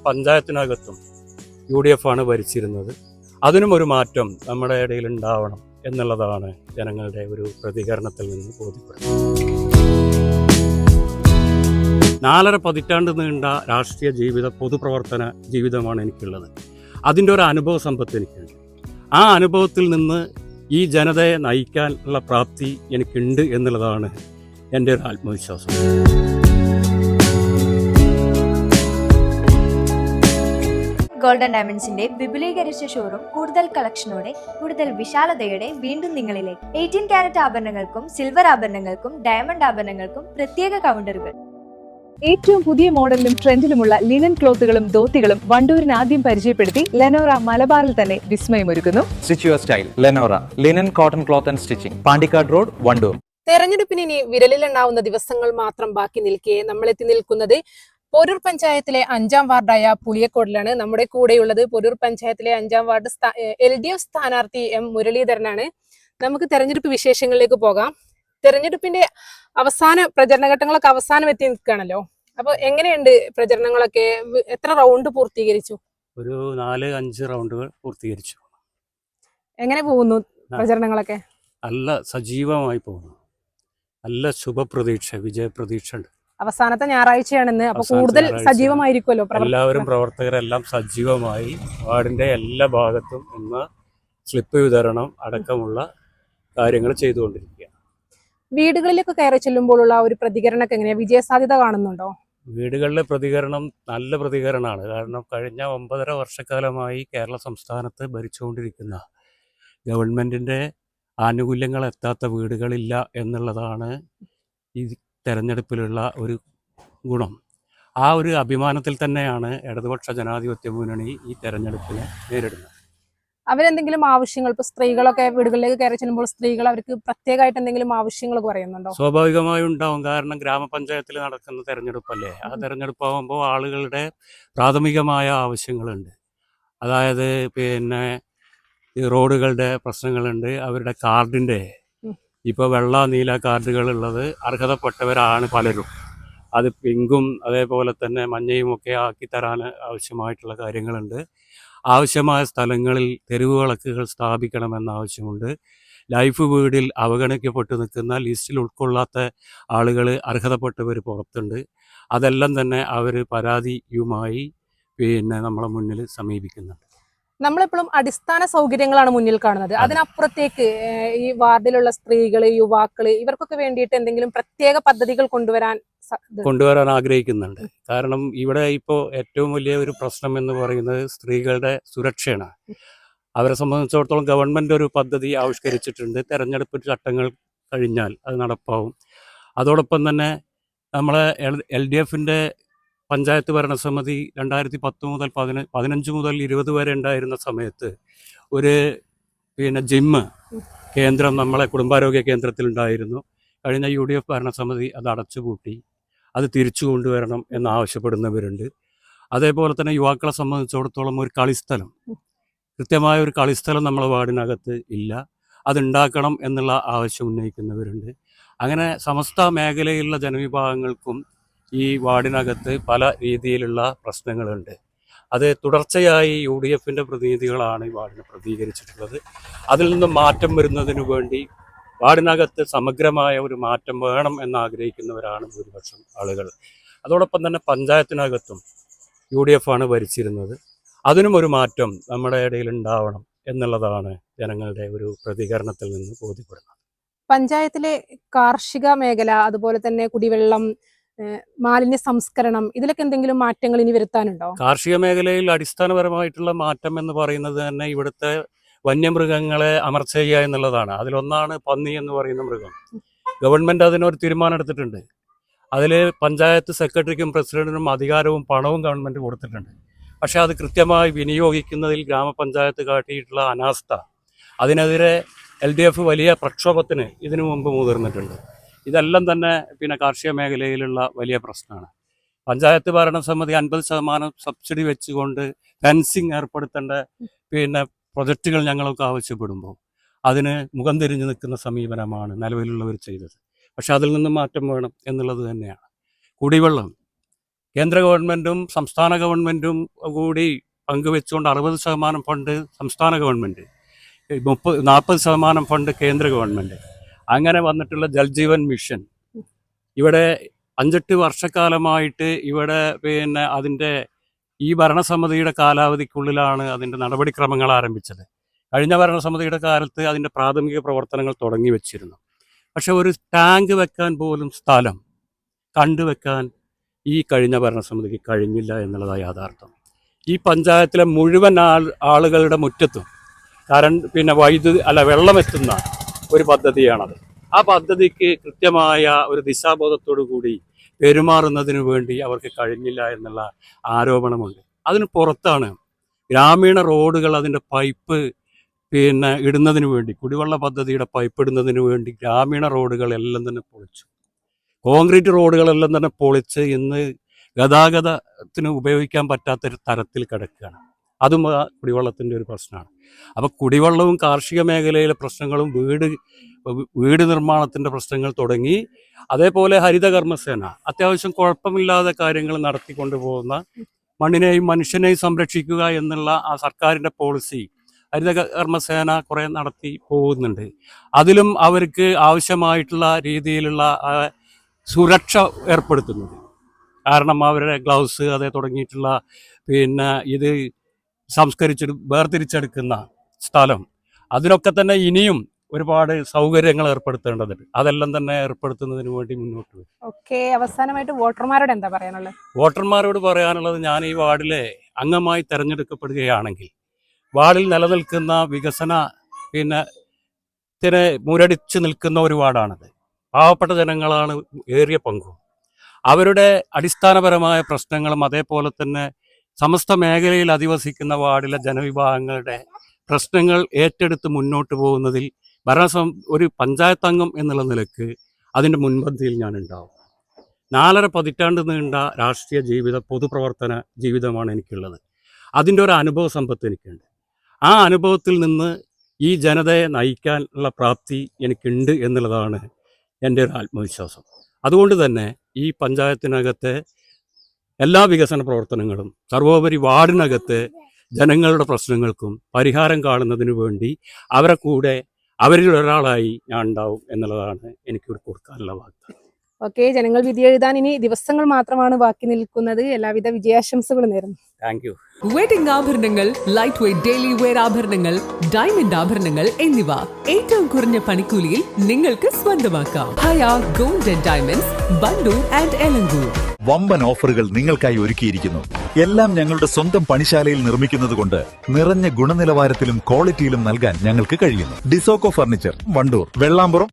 പഞ്ചായത്തിനകത്തും UDF ആണ് ഭരിച്ചിരുന്നത്. അതിനും ഒരു മാറ്റം നമ്മുടെ ഇടയിൽ ഉണ്ടാവണം എന്നുള്ളതാണ് ജനങ്ങളുടെ ഒരു പ്രതികരണത്തിൽ നിന്ന് ബോധ്യപ്പെടുന്നത്. 4.5 പതിറ്റാണ്ട് നീണ്ട രാഷ്ട്രീയ ജീവിത പൊതുപ്രവർത്തന ജീവിതമാണ് എനിക്കുള്ളത്. അതിൻ്റെ ഒരു അനുഭവ സമ്പത്ത് എനിക്കുണ്ട്. ആ അനുഭവത്തിൽ നിന്ന് ഈ ജനതയെ നയിക്കാനുള്ള പ്രാപ്തി എനിക്കുണ്ട് എന്നുള്ളതാണ് എൻ്റെ ഒരു ആത്മവിശ്വാസം. ഗോൾഡൻ ഡയമണ്ട്സിന്റെ വിപുലീകരിച്ച ഷോറൂം കൂടുതൽ കളക്ഷനോടെ കൂടുതൽ വിശാലതയോടെ വീണ്ടും നിങ്ങളിലേക്ക്. 18 കാരറ്റ് ആഭരണങ്ങൾക്കും സിൽവർ ആഭരണങ്ങൾക്കും ഡയമണ്ട് ആഭരണങ്ങൾക്കും പ്രത്യേക കൗണ്ടറുകൾ. ഏറ്റവും പുതിയ മോഡലിലും ട്രെൻഡിലുമുള്ള ലിനൻ ക്ലോത്തുകളും ധോത്തികളും വണ്ടൂരിന് ആദ്യം പരിചയപ്പെടുത്തി ലെനോറ മലബാറിൽ തന്നെ വിസ്മയമൊരുക്കുന്നു. Stitch your style Lenora linen cotton cloth and stitching, Pandikkad road, Wandoor. തെരഞ്ഞെടുപ്പിന് ഇനി വിരലിലുണ്ടാവുന്ന ദിവസങ്ങൾ മാത്രം ബാക്കി നിൽക്കെ നമ്മളെത്തി നിൽക്കുന്നത് പോരൂർ പഞ്ചായത്തിലെ 5ാം വാർഡായ പുളിയക്കോടിലാണ്. നമ്മുടെ കൂടെയുള്ളത് പോരൂർ പഞ്ചായത്തിലെ 5ാം വാർഡ് LDF സ്ഥാനാർത്ഥി M മുരളീധരനാണ്. നമുക്ക് തെരഞ്ഞെടുപ്പ് വിശേഷങ്ങളിലേക്ക് പോകാം. തെരഞ്ഞെടുപ്പിന്റെ അവസാന പ്രചരണഘട്ടങ്ങളൊക്കെ അവസാനം എത്തി നിൽക്കുകയാണല്ലോ. അപ്പൊ എങ്ങനെയുണ്ട് പ്രചരണങ്ങളൊക്കെ? എത്ര റൗണ്ട് പൂർത്തീകരിച്ചു? ഒരു 4-5 റൗണ്ടുകൾ പൂർത്തീകരിച്ചു. എങ്ങനെ പോകുന്നു പ്രചരണങ്ങളൊക്കെ? നല്ല സജീവമായി പോകുന്നു. നല്ല ശുഭപ്രതീക്ഷ, വിജയപ്രതീക്ഷ ഉണ്ട്. അവസാനത്തെ ഞായറാഴ്ചയാണെന്ന്, അപ്പൊ കൂടുതൽ സജീവമായിരിക്കുമല്ലോ. എല്ലാവരും പ്രവർത്തകരെല്ലാം സജീവമായി വാർഡിന്റെ എല്ലാ ഭാഗത്തും ഇന്ന് സ്ലിപ്പ് വിതരണം അടക്കമുള്ള കാര്യങ്ങൾ ചെയ്തുകൊണ്ടിരിക്കുക. വീടുകളിലേക്ക് കയറി ചെല്ലുമ്പോഴുള്ള ഒരു പ്രതികരണമൊക്കെ എങ്ങനെയാ? വിജയസാധ്യത കാണുന്നുണ്ടോ? വീടുകളിലെ പ്രതികരണം നല്ല പ്രതികരണമാണ്. കാരണം കഴിഞ്ഞ 9.5 വർഷക്കാലമായി കേരള സംസ്ഥാനത്ത് ഭരിച്ചുകൊണ്ടിരിക്കുന്ന ഗവൺമെൻറ്റിൻ്റെ ആനുകൂല്യങ്ങൾ എത്താത്ത വീടുകളില്ല എന്നുള്ളതാണ് ഈ തെരഞ്ഞെടുപ്പിലുള്ള ഒരു ഗുണം. ആ ഒരു അഭിമാനത്തിൽ തന്നെയാണ് ഇടതുപക്ഷ ജനാധിപത്യ മുന്നണി ഈ തെരഞ്ഞെടുപ്പിനെ നേരിടുന്നത്. അവരെന്തെങ്കിലും ആവശ്യങ്ങൾ, ഇപ്പൊ സ്ത്രീകളൊക്കെ വീടുകളിലേക്ക് കയറി ചെല്ലുമ്പോൾ സ്ത്രീകൾ അവർക്ക് പ്രത്യേകമായിട്ട് എന്തെങ്കിലും ആവശ്യങ്ങൾ പറയുന്നുണ്ടോ? സ്വാഭാവികമായും ഉണ്ടാവും. കാരണം ഗ്രാമപഞ്ചായത്തിൽ നടക്കുന്ന തെരഞ്ഞെടുപ്പല്ലേ. ആ തെരഞ്ഞെടുപ്പാകുമ്പോൾ ആളുകളുടെ പ്രാഥമികമായ ആവശ്യങ്ങളുണ്ട്. അതായത് പിന്നെ ഈ റോഡുകളുടെ പ്രശ്നങ്ങളുണ്ട്. അവരുടെ കാർഡിൻ്റെ ഇപ്പോൾ വെള്ള നീല കാർഡുകളുള്ളത് അർഹതപ്പെട്ടവരാണ് പലരും. അത് പിങ്കും അതേപോലെ തന്നെ മഞ്ഞയും ഒക്കെ ആക്കി തരാൻ ആവശ്യമായിട്ടുള്ള കാര്യങ്ങളുണ്ട്. ആവശ്യമായ സ്ഥലങ്ങളിൽ തെരുവ് വിളക്കുകൾ സ്ഥാപിക്കണമെന്ന ആവശ്യമുണ്ട്. ലൈഫ് വീടിൽ അവഗണിക്കപ്പെട്ട് നിൽക്കുന്ന ലിസ്റ്റിൽ ഉൾക്കൊള്ളാത്ത ആളുകൾ അർഹതപ്പെട്ടവർ പുറത്തുണ്ട്. അതെല്ലാം തന്നെ അവർ പരാതിയുമായി നമ്മളെ മുന്നിൽ സമീപിക്കുന്നുണ്ട്. നമ്മളെപ്പോഴും അടിസ്ഥാന സൗകര്യങ്ങളാണ് മുന്നിൽ കാണുന്നത്. അതിനപ്പുറത്തേക്ക് ഈ വാർഡിലുള്ള സ്ത്രീകള്, യുവാക്കള് ഇവർക്കൊക്കെ വേണ്ടിയിട്ട് എന്തെങ്കിലും പ്രത്യേക പദ്ധതികൾ കൊണ്ടുവരാൻ ആഗ്രഹിക്കുന്നുണ്ട്. കാരണം ഇവിടെ ഇപ്പോൾ ഏറ്റവും വലിയ ഒരു പ്രശ്നം എന്ന് പറയുന്നത് സ്ത്രീകളുടെ സുരക്ഷയാണ്. അവരെ സംബന്ധിച്ചിടത്തോളം ഗവൺമെൻറ് ഒരു പദ്ധതി ആവിഷ്കരിച്ചിട്ടുണ്ട്. തെരഞ്ഞെടുപ്പ് ചട്ടങ്ങൾ കഴിഞ്ഞാൽ അത് നടപ്പാവും. അതോടൊപ്പം തന്നെ നമ്മളെ LDFൻ്റെ പഞ്ചായത്ത് ഭരണസമിതി 2010 മുതൽ 15 മുതൽ 20 വരെ ഉണ്ടായിരുന്ന സമയത്ത് ഒരു ജിമ്മ് കേന്ദ്രം നമ്മളെ കുടുംബാരോഗ്യ കേന്ദ്രത്തിലുണ്ടായിരുന്നു. കഴിഞ്ഞ UDF ഭരണസമിതി അത് അടച്ചുപൂട്ടി. അത് തിരിച്ചു കൊണ്ടുവരണം എന്നാവശ്യപ്പെടുന്നവരുണ്ട്. അതേപോലെ തന്നെ യുവാക്കളെ സംബന്ധിച്ചിടത്തോളം ഒരു കളിസ്ഥലം, കൃത്യമായ ഒരു കളിസ്ഥലം നമ്മളെ വാർഡിനകത്ത് ഇല്ല. അതുണ്ടാക്കണം എന്നുള്ള ആവശ്യം ഉന്നയിക്കുന്നവരുണ്ട്. അങ്ങനെ സമസ്ത മേഖലയിലുള്ള ജനവിഭാഗങ്ങൾക്കും ഈ വാർഡിനകത്ത് പല രീതിയിലുള്ള പ്രശ്നങ്ങളുണ്ട്. അത് തുടർച്ചയായി UDFൻ്റെ പ്രതിനിധികളാണ് ഈ വാർഡിനെ പ്രതികരിച്ചിട്ടുള്ളത്. അതിൽ നിന്നും മാറ്റം വരുന്നതിനു വേണ്ടി വാർഡിനകത്ത് സമഗ്രമായ ഒരു മാറ്റം വേണം എന്നാഗ്രഹിക്കുന്നവരാണ് ഭൂരിപക്ഷം ആളുകൾ. അതോടൊപ്പം തന്നെ പഞ്ചായത്തിനകത്തും UDF ആണ് ഭരിച്ചിരുന്നത്. അതിനും ഒരു മാറ്റം നമ്മുടെ ഇടയിൽ ഉണ്ടാവണം എന്നുള്ളതാണ് ജനങ്ങളുടെ ഒരു പ്രതികരണത്തിൽ നിന്ന് ബോധ്യപ്പെടുന്നത്. പഞ്ചായത്തിലെ കാർഷിക മേഖല, അതുപോലെ തന്നെ കുടിവെള്ളം, മാലിന്യ സംസ്കരണം, ഇതിലൊക്കെ എന്തെങ്കിലും മാറ്റങ്ങൾ ഇനി വരുത്താനുണ്ടോ? കാർഷിക മേഖലയിൽ അടിസ്ഥാനപരമായിട്ടുള്ള മാറ്റം എന്ന് പറയുന്നത് തന്നെ ഇവിടുത്തെ വന്യമൃഗങ്ങളെ അമർച്ച ചെയ്യുക എന്നുള്ളതാണ്. അതിലൊന്നാണ് പന്നി എന്ന് പറയുന്ന മൃഗം. ഗവൺമെൻറ് അതിനൊരു തീരുമാനം എടുത്തിട്ടുണ്ട്. അതിൽ പഞ്ചായത്ത് സെക്രട്ടറിക്കും പ്രസിഡന്റിനും അധികാരവും പണവും ഗവൺമെൻറ് കൊടുത്തിട്ടുണ്ട്. പക്ഷേ അത് കൃത്യമായി വിനിയോഗിക്കുന്നതിൽ ഗ്രാമപഞ്ചായത്ത് കാട്ടിയിട്ടുള്ള അനാസ്ഥ, അതിനെതിരെ LDF വലിയ പ്രക്ഷോഭത്തിന് ഇതിനു മുമ്പ് മുതിർന്നിട്ടുണ്ട്. ഇതെല്ലാം തന്നെ കാർഷിക മേഖലയിലുള്ള വലിയ പ്രശ്നമാണ്. പഞ്ചായത്ത് ഭരണസമിതി 50% സബ്സിഡി വെച്ചുകൊണ്ട് ഫെൻസിങ് ഏർപ്പെടുത്തേണ്ട പ്രൊജക്റ്റുകൾ ഞങ്ങളൊക്കെ ആവശ്യപ്പെടുമ്പോൾ അതിന് മുഖം തിരിഞ്ഞു നിൽക്കുന്ന സമീപനമാണ് നിലവിലുള്ളവർ ചെയ്തത്. പക്ഷെ അതിൽ നിന്നും മാറ്റം വേണം എന്നുള്ളത് തന്നെയാണ്. കുടിവെള്ളം കേന്ദ്ര ഗവൺമെൻറ്റും സംസ്ഥാന ഗവൺമെൻറ്റും കൂടി പങ്കുവെച്ചുകൊണ്ട് 60% ഫണ്ട് സംസ്ഥാന ഗവൺമെൻറ്, 40% ഫണ്ട് കേന്ദ്ര ഗവൺമെൻറ്, അങ്ങനെ വന്നിട്ടുള്ള ജൽജീവൻ മിഷൻ ഇവിടെ 5-8 വർഷക്കാലമായിട്ട് ഇവിടെ അതിൻ്റെ ഈ ഭരണസമിതിയുടെ കാലാവധിക്കുള്ളിലാണ് അതിൻ്റെ നടപടിക്രമങ്ങൾ ആരംഭിച്ചത്. കഴിഞ്ഞ ഭരണസമിതിയുടെ കാലത്ത് അതിൻ്റെ പ്രാഥമിക പ്രവർത്തനങ്ങൾ തുടങ്ങി വെച്ചിരുന്നു. പക്ഷെ ഒരു ടാങ്ക് വെക്കാൻ പോലും സ്ഥലം കണ്ടുവെക്കാൻ ഈ കഴിഞ്ഞ ഭരണസമിതിക്ക് കഴിഞ്ഞില്ല എന്നുള്ളതാണ് യാഥാർത്ഥ്യം. ഈ പഞ്ചായത്തിലെ മുഴുവൻ ആളുകളുടെ മുറ്റത്തും വെള്ളം എത്തുന്ന ഒരു പദ്ധതിയാണത്. ആ പദ്ധതിക്ക് കൃത്യമായ ഒരു ദിശാബോധത്തോടു കൂടി പെരുമാറുന്നതിന് വേണ്ടി അവർക്ക് കഴിഞ്ഞില്ല എന്നുള്ള ആരോപണമുണ്ട്. അതിന് പുറത്താണ് ഗ്രാമീണ റോഡുകൾ അതിൻ്റെ പൈപ്പ് ഇടുന്നതിന് വേണ്ടി, കുടിവെള്ള പദ്ധതിയുടെ പൈപ്പ് ഇടുന്നതിന് വേണ്ടി ഗ്രാമീണ റോഡുകളെല്ലാം തന്നെ പൊളിച്ചു. കോൺക്രീറ്റ് റോഡുകളെല്ലാം തന്നെ പൊളിച്ച് ഇന്ന് ഗതാഗതത്തിന് ഉപയോഗിക്കാൻ പറ്റാത്തൊരു തരത്തിൽ കിടക്കുകയാണ്. അതും കുടിവെള്ളത്തിൻ്റെ ഒരു പ്രശ്നമാണ്. അപ്പോൾ കുടിവെള്ളവും കാർഷിക മേഖലയിലെ പ്രശ്നങ്ങളും വീട് നിർമ്മാണത്തിൻ്റെ പ്രശ്നങ്ങൾ തുടങ്ങി. അതേപോലെ ഹരിതകർമ്മസേന അത്യാവശ്യം കുഴപ്പമില്ലാതെ കാര്യങ്ങൾ നടത്തിക്കൊണ്ടു പോകുന്ന, മണ്ണിനെയും മനുഷ്യനെയും സംരക്ഷിക്കുക എന്നുള്ള ആ സർക്കാരിൻ്റെ പോളിസി ഹരിതകർമ്മസേന കുറേ നടത്തി പോകുന്നുണ്ട്. അതിലും അവർക്ക് ആവശ്യമായിട്ടുള്ള രീതിയിലുള്ള സുരക്ഷ ഏർപ്പെടുത്തുന്നുണ്ട്. കാരണം അവരുടെ ഗ്ലൗസ് അതേ തുടങ്ങിയിട്ടുള്ള ഇത് വേർതിരിച്ചെടുക്കുന്ന സ്ഥലം, അതിനൊക്കെ തന്നെ ഇനിയും ഒരുപാട് സൗകര്യങ്ങൾ ഏർപ്പെടുത്തേണ്ടതുണ്ട്. അതെല്ലാം തന്നെ ഏർപ്പെടുത്തുന്നതിന് വേണ്ടി മുന്നോട്ട് വരും. ഓക്കെ, അവസാനമായിട്ട് വോട്ടർമാരോട് എന്താ പറയാനുള്ളത്? വോട്ടർമാരോട് പറയാനുള്ളത്, ഞാൻ ഈ വാർഡിലെ അംഗമായി തെരഞ്ഞെടുക്കപ്പെടുകയാണെങ്കിൽ വാർഡിൽ നിലനിൽക്കുന്ന വികസന മുരടിച്ച് നിൽക്കുന്ന ഒരു വാർഡാണത്. പാവപ്പെട്ട ജനങ്ങളാണ് ഏറിയ പങ്കും. അവരുടെ അടിസ്ഥാനപരമായ പ്രശ്നങ്ങളും അതേപോലെ തന്നെ സമസ്ത മേഖലയിൽ അധിവസിക്കുന്ന വാർഡിലെ ജനവിഭാഗങ്ങളുടെ പ്രശ്നങ്ങൾ ഏറ്റെടുത്ത് മുന്നോട്ട് പോകുന്നതിൽ ഒരു പഞ്ചായത്ത് അംഗം എന്നുള്ള നിലക്ക് അതിൻ്റെ മുൻപന്തിയിൽ ഞാൻ ഉണ്ടാവും. 4.5 പതിറ്റാണ്ട് നീണ്ട രാഷ്ട്രീയ പൊതുപ്രവർത്തന ജീവിതമാണ് എനിക്കുള്ളത്. അതിൻ്റെ ഒരു അനുഭവ സമ്പത്ത് എനിക്കുണ്ട്. ആ അനുഭവത്തിൽ നിന്ന് ഈ ജനതയെ നയിക്കാനുള്ള പ്രാപ്തി എനിക്കുണ്ട് എന്നുള്ളതാണ് എൻ്റെ ഒരു ആത്മവിശ്വാസം. അതുകൊണ്ട് തന്നെ ഈ പഞ്ചായത്തിനകത്തെ എല്ലാ വികസന പ്രവർത്തനങ്ങളും, സർവോപരി വാർഡിനകത്തെ ജനങ്ങളുടെ പ്രശ്നങ്ങൾക്കും പരിഹാരം കാണുന്നതിന് വേണ്ടി അവരെ കൂടെ അവരിൽ ഒരാളായി ഞാൻ ഉണ്ടാവും എന്നുള്ളതാണ് എനിക്ക് കൊടുക്കാനുള്ള വാഗ്ദാനം. ഓക്കെ, ജനങ്ങൾ വിധി എഴുതാൻ ഇനി ദിവസങ്ങൾ മാത്രമാണ് ബാക്കി നിൽക്കുന്നത്. എല്ലാവിധ വിജയാശംസകളും നേരുന്നു. Thank you. വെഡിംഗ് ആഭരണങ്ങൾ, ലൈറ്റ് വെയ്റ്റ് ഡെയിലി വെയർ ആഭരണങ്ങൾ, ഡയമണ്ട് ആഭരണങ്ങൾ എന്നിവ ഏറ്റവും കുറഞ്ഞ പണിക്കൂലിയിൽ നിങ്ങൾക്ക് സ്വന്തമാക്കാം. Haya gold and diamonds, Wandoor and Elankur. വമ്പൻ ഓഫറുകൾ നിങ്ങൾക്കായി ഒരുക്കിയിരിക്കുന്നു. എല്ലാം ഞങ്ങളുടെ സ്വന്തം പണിശാലയിൽ നിർമ്മിക്കുന്നത് കൊണ്ട് നിറഞ്ഞ ഗുണനിലവാരത്തിലും ക്വാളിറ്റിയിലും നൽകാൻ ഞങ്ങൾക്ക് കഴിയുന്നു. ഡിസോക്കോ ഫർണിച്ചർ, വണ്ടൂർ, വെള്ളാമ്പുറം.